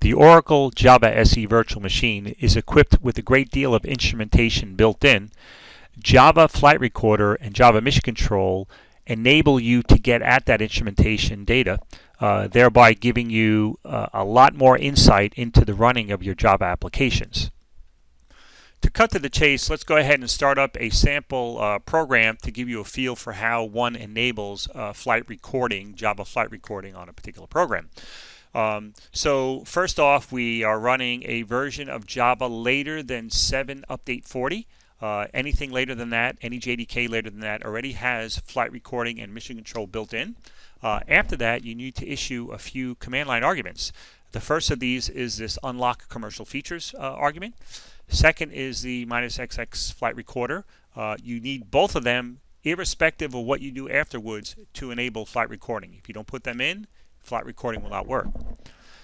The Oracle Java SE virtual machine is equipped with a great deal of instrumentation built in. Java Flight Recorder and Java Mission Control enable you to get at that instrumentation data, thereby giving you a lot more insight into the running of your Java applications. To cut to the chase, let's go ahead and start up a sample program to give you a feel for how one enables flight recording, Java flight recording on a particular program. So first off, we are running a version of Java later than 7 update 40. Anything later than that, any JDK later than that, already has flight recording and mission control built in. After that, you need to issue a few command line arguments. The first of these is this unlock commercial features argument. Second is the -XX flight recorder. You need both of them irrespective of what you do afterwards to enable flight recording. If you don't put them in, flight recording will not work.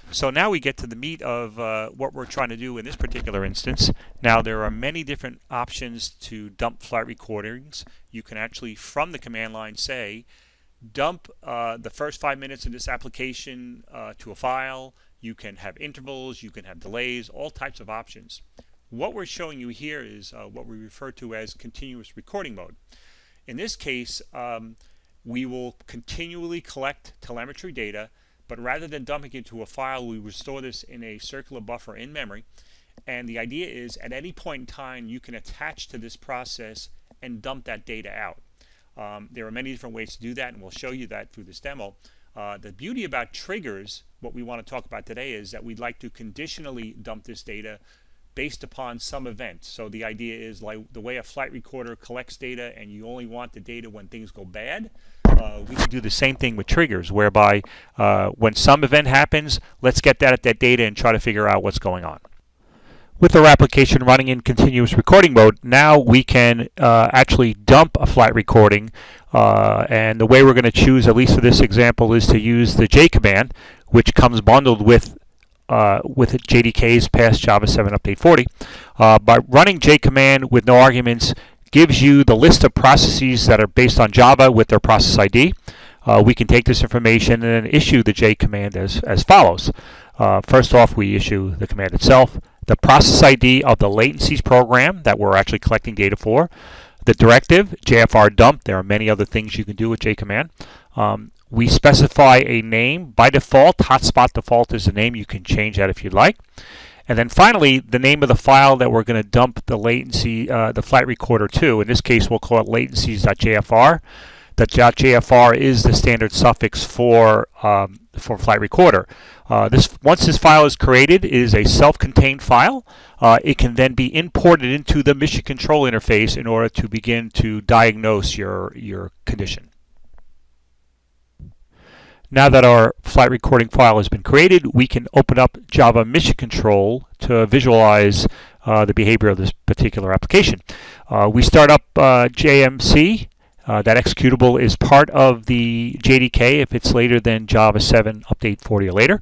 So now we get to the meat of what we're trying to do in this particular instance. Now there are many different options to dump flight recordings. You can actually, from the command line, say, dump the first 5 minutes of this application to a file. You can have intervals, you can have delays, all types of options. What we're showing you here is what we refer to as continuous recording mode. In this case, we will continually collect telemetry data, but rather than dumping it to a file, we will store this in a circular buffer in memory. And the idea is, at any point in time, you can attach to this process and dump that data out. There are many different ways to do that, and we'll show you that through this demo. The beauty about triggers, what we want to talk about today, is that we'd like to conditionally dump this data based upon some event. So the idea is, like the way a flight recorder collects data and you only want the data when things go bad, we can do the same thing with triggers, whereby when some event happens, let's get that data and try to figure out what's going on. With our application running in continuous recording mode, now we can actually dump a flight recording, and the way we're going to choose, at least for this example, is to use the J command, which comes bundled with JDKs past Java 7 update 40. By running J command with no arguments gives you the list of processes that are based on Java with their process ID. We can take this information and then issue the J command as follows. First off, we issue the command itself, the process ID of the latencies program that we're actually collecting data for, the directive, JFR dump. There are many other things you can do with J command. We specify a name. By default, hotspot default is the name. You can change that if you'd like. And then finally, the name of the file that we're going to dump the latency, the flight recorder to. In this case, we'll call it latencies.jfr. The .jfr is the standard suffix for flight recorder. Once this file is created, it is a self-contained file. It can then be imported into the mission control interface in order to begin to diagnose your condition. Now that our flight recording file has been created, we can open up Java Mission Control to visualize the behavior of this particular application. We start up JMC. That executable is part of the JDK if it's later than Java 7 update 40 or later.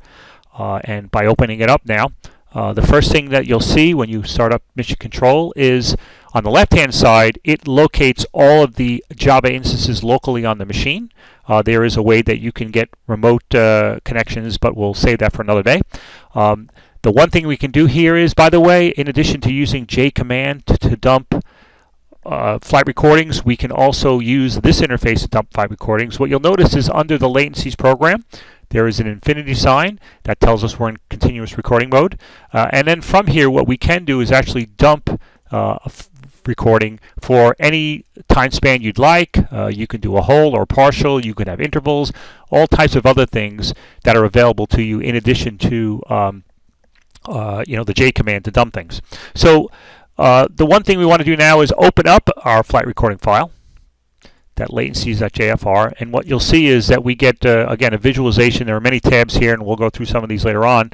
And by opening it up now, the first thing that you'll see when you start up Mission Control is on the left-hand side, it locates all of the Java instances locally on the machine. There is a way that you can get remote connections, but we'll save that for another day. The one thing we can do here is, by the way, in addition to using J command to dump flight recordings, we can also use this interface to dump flight recordings. What you'll notice is under the latencies program, there is an infinity sign that tells us we're in continuous recording mode. And then from here, what we can do is actually dump recording for any time span you'd like. You can do a whole or partial. You can have intervals, all types of other things that are available to you in addition to the J command to dump things. So the one thing we want to do now is open up our flight recording file, that latencies.jfr, and what you'll see is that we get again a visualization. There are many tabs here, and we'll go through some of these later on.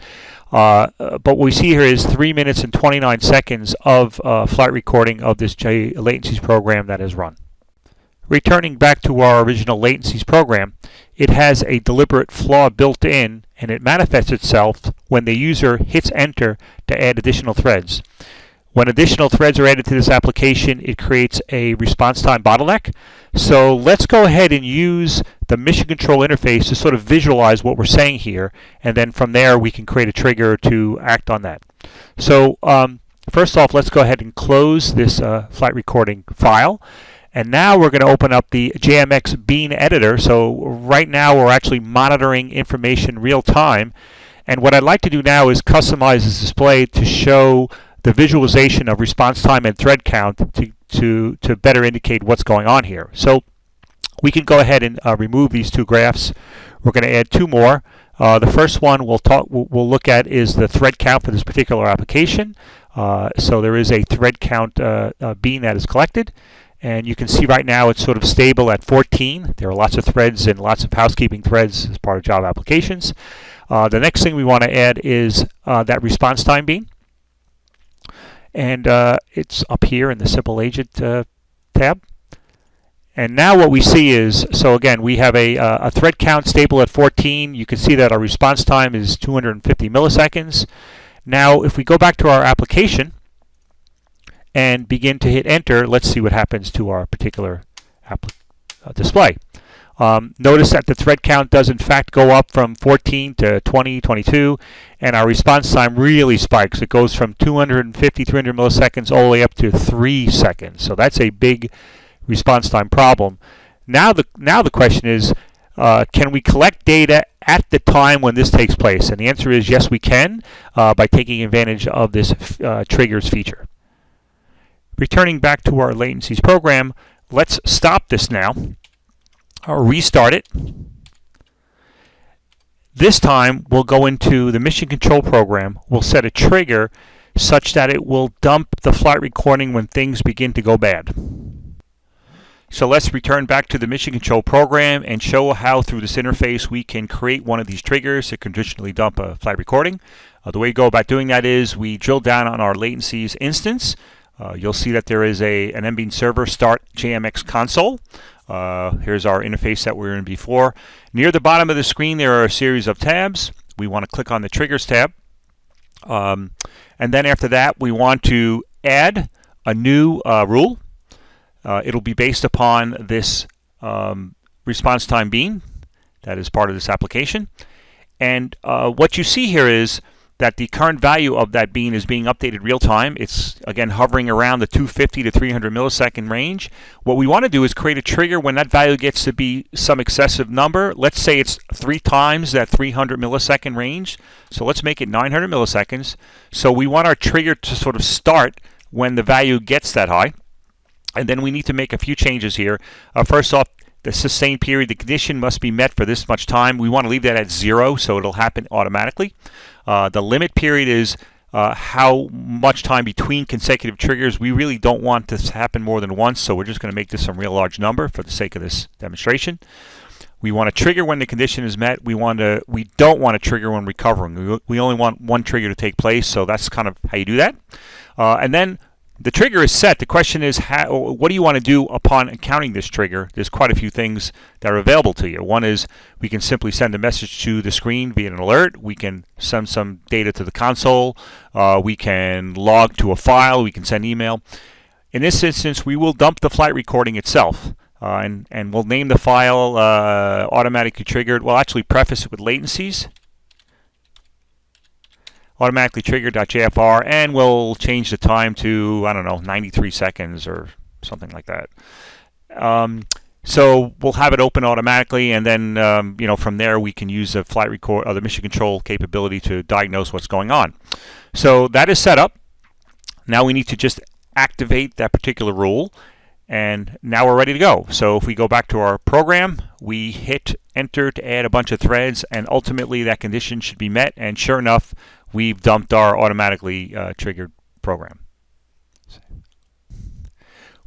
But what we see here is 3 minutes and 29 seconds of flight recording of this latencies program that is run. Returning back to our original latencies program, it has a deliberate flaw built in, and it manifests itself when the user hits enter to add additional threads. When additional threads are added to this application, it creates a response time bottleneck. So let's go ahead and use the mission control interface to sort of visualize what we're saying here, and then from there we can create a trigger to act on that. So first off, let's go ahead and close this flight recording file. And now we're going to open up the JMX Bean editor. So right now we're actually monitoring information real time. And what I'd like to do now is customize this display to show the visualization of response time and thread count to better indicate what's going on here. So we can go ahead and remove these two graphs. We're going to add two more. The first one we'll look at is the thread count for this particular application. So there is a thread count bean that is collected. And you can see right now it's sort of stable at 14. There are lots of threads and lots of housekeeping threads as part of Java applications. The next thing we want to add is that response time bean. And it's up here in the Simple Agent tab. And now what we see is, so again, we have a thread count stable at 14. You can see that our response time is 250 milliseconds. Now, if we go back to our application and begin to hit enter, let's see what happens to our particular display. Notice that the thread count does in fact go up from 14 to 20, 22, and our response time really spikes. It goes from 250, 300 milliseconds all the way up to 3 seconds. So that's a big response time problem. Now the question is, can we collect data at the time when this takes place? And the answer is yes, we can by taking advantage of this triggers feature. Returning back to our latencies program, let's stop this now, or restart it. This time we'll go into the mission control program. We'll set a trigger such that it will dump the flight recording when things begin to go bad. So let's return back to the mission control program and show how through this interface we can create one of these triggers to conditionally dump a flight recording. The way we go about doing that is we drill down on our latencies instance. You'll see that there is an MBean server start JMX console. Here's our interface that we were in before. Near the bottom of the screen there are a series of tabs. We want to click on the triggers tab. And then after that we want to add a new rule. It'll be based upon this response time bean that is part of this application. And what you see here is that the current value of that bean is being updated real time. It's again hovering around the 250 to 300 millisecond range. What we want to do is create a trigger when that value gets to be some excessive number. Let's say it's 3 times that 300 millisecond range. So let's make it 900 milliseconds. So we want our trigger to sort of start when the value gets that high. And then we need to make a few changes here. First off, the sustained period, the condition must be met for this much time. We want to leave that at 0 so it'll happen automatically. The limit period is how much time between consecutive triggers. We really don't want this to happen more than once, so we're just going to make this some real large number for the sake of this demonstration. We want to trigger when the condition is met. We don't want to trigger when recovering. We only want one trigger to take place, so that's kind of how you do that. And then the trigger is set. The question is, what do you want to do upon encountering this trigger? There's quite a few things that are available to you. One is we can simply send a message to the screen via an alert. We can send some data to the console. We can log to a file. We can send email. In this instance, we will dump the flight recording itself. And we'll name the file automatically triggered. We'll actually preface it with latencies. Automatically triggered.jfr, and we'll change the time to, I don't know, 93 seconds or something like that. So we'll have it open automatically, and then from there we can use the flight record or the mission control capability to diagnose what's going on. So that is set up. Now we need to just activate that particular rule, and now we're ready to go. So if we go back to our program, we hit enter to add a bunch of threads, and ultimately that condition should be met, and sure enough, we've dumped our automatically triggered program.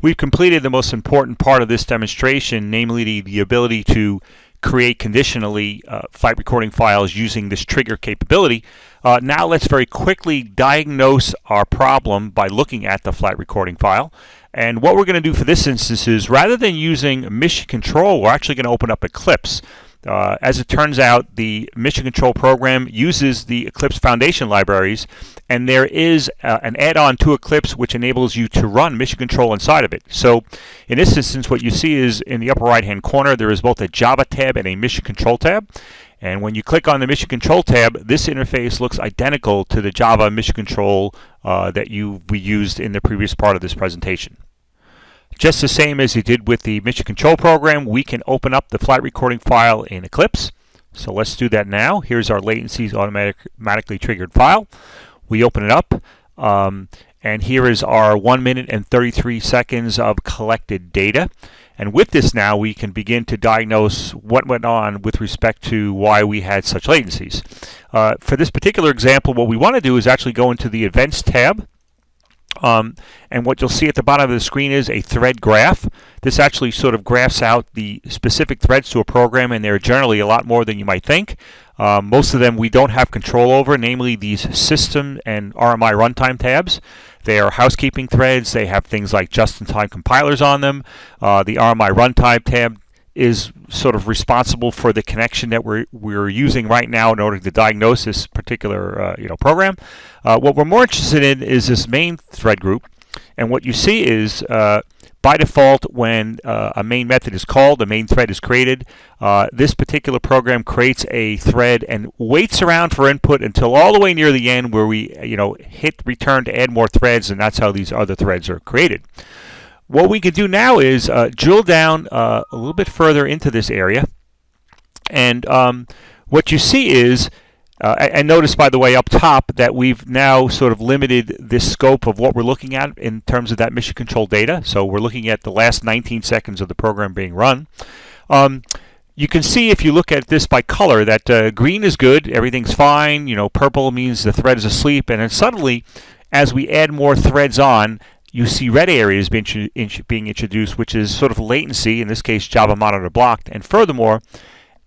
We've completed the most important part of this demonstration, namely the ability to create conditionally flight recording files using this trigger capability. Now let's very quickly diagnose our problem by looking at the flight recording file. And what we're going to do for this instance is, rather than using mission control, we're actually going to open up Eclipse. As it turns out, the mission control program uses the Eclipse Foundation libraries, and there is an add-on to Eclipse which enables you to run mission control inside of it. So in this instance, what you see is in the upper right-hand corner, there is both a Java tab and a mission control tab. And when you click on the mission control tab, this interface looks identical to the Java mission control that we used in the previous part of this presentation. Just the same as you did with the mission control program, we can open up the flight recording file in Eclipse. So let's do that now. Here's our latencies automatically triggered file. We open it up, and here is our 1 minute and 33 seconds of collected data. And with this now, we can begin to diagnose what went on with respect to why we had such latencies. For this particular example, what we want to do is actually go into the Events tab. And what you'll see at the bottom of the screen is a thread graph. This actually sort of graphs out the specific threads to a program, and there are generally a lot more than you might think. Most of them we don't have control over, namely these System and RMI Runtime tabs. They are housekeeping threads. They have things like just-in-time compilers on them. The RMI Runtime tab is sort of responsible for the connection that we're using right now in order to diagnose this particular program. What we're more interested in is this main thread group, and what you see is by default when a main method is called, a main thread is created. This particular program creates a thread and waits around for input until all the way near the end where we hit return to add more threads, and that's how these other threads are created. What we can do now is drill down a little bit further into this area, and what you see is, and notice by the way up top that we've now sort of limited this scope of what we're looking at in terms of that mission control data. So we're looking at the last 19 seconds of the program being run. You can see if you look at this by color that green is good, everything's fine, purple means the thread is asleep, and then suddenly as we add more threads on, you see red areas being introduced, which is sort of latency, in this case Java monitor blocked. And furthermore,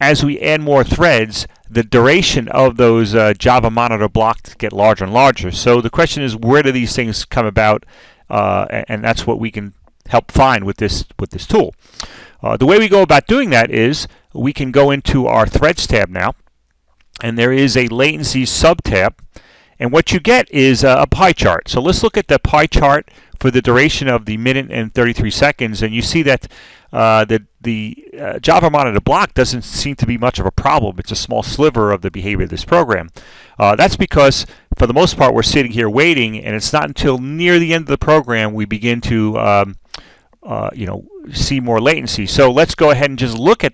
as we add more threads, the duration of those Java monitor blocked get larger and larger. So the question is, where do these things come about? And that's what we can help find with this tool. The way we go about doing that is we can go into our Threads tab now, and there is a latency sub-tab. And what you get is a pie chart. So let's look at the pie chart for the duration of the minute and 33 seconds, and you see that the Java monitor block doesn't seem to be much of a problem. It's a small sliver of the behavior of this program. That's because, for the most part, we're sitting here waiting, and it's not until near the end of the program we begin to see more latency. So let's go ahead and just look at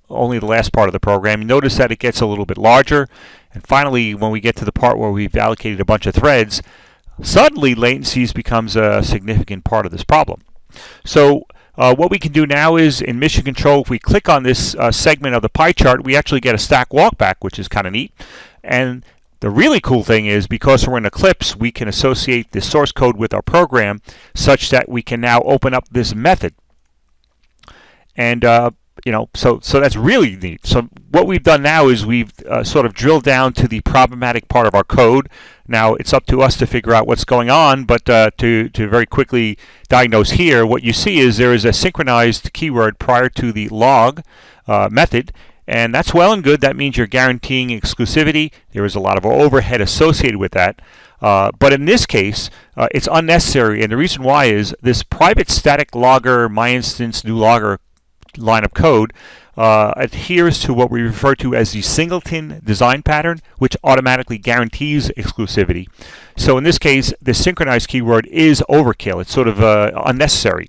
only the last part of the program. You notice that it gets a little bit larger, and finally, when we get to the part where we've allocated a bunch of threads, suddenly latencies becomes a significant part of this problem. So what we can do now is in mission control, if we click on this segment of the pie chart, we actually get a stack walkback, which is kind of neat. And the really cool thing is, because we're in Eclipse, we can associate the source code with our program such that we can now open up this method. And so that's really neat. So what we've done now is we've sort of drilled down to the problematic part of our code. Now it's up to us to figure out what's going on, but to very quickly diagnose here, what you see is there is a synchronized keyword prior to the log method, and that's well and good. That means you're guaranteeing exclusivity. There is a lot of overhead associated with that. But in this case, it's unnecessary, and the reason why is this private static logger myInstance new logger line of code adheres to what we refer to as the singleton design pattern, which automatically guarantees exclusivity. So in this case, the synchronized keyword is overkill. It's sort of unnecessary.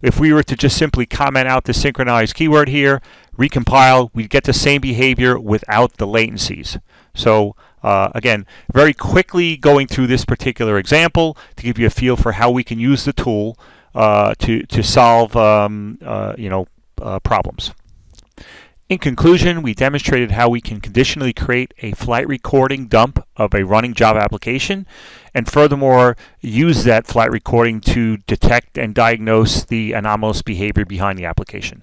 If we were to just simply comment out the synchronized keyword here, recompile, we'd get the same behavior without the latencies. So again, very quickly going through this particular example to give you a feel for how we can use the tool to solve problems. In conclusion, we demonstrated how we can conditionally create a flight recording dump of a running Java application, and furthermore use that flight recording to detect and diagnose the anomalous behavior behind the application.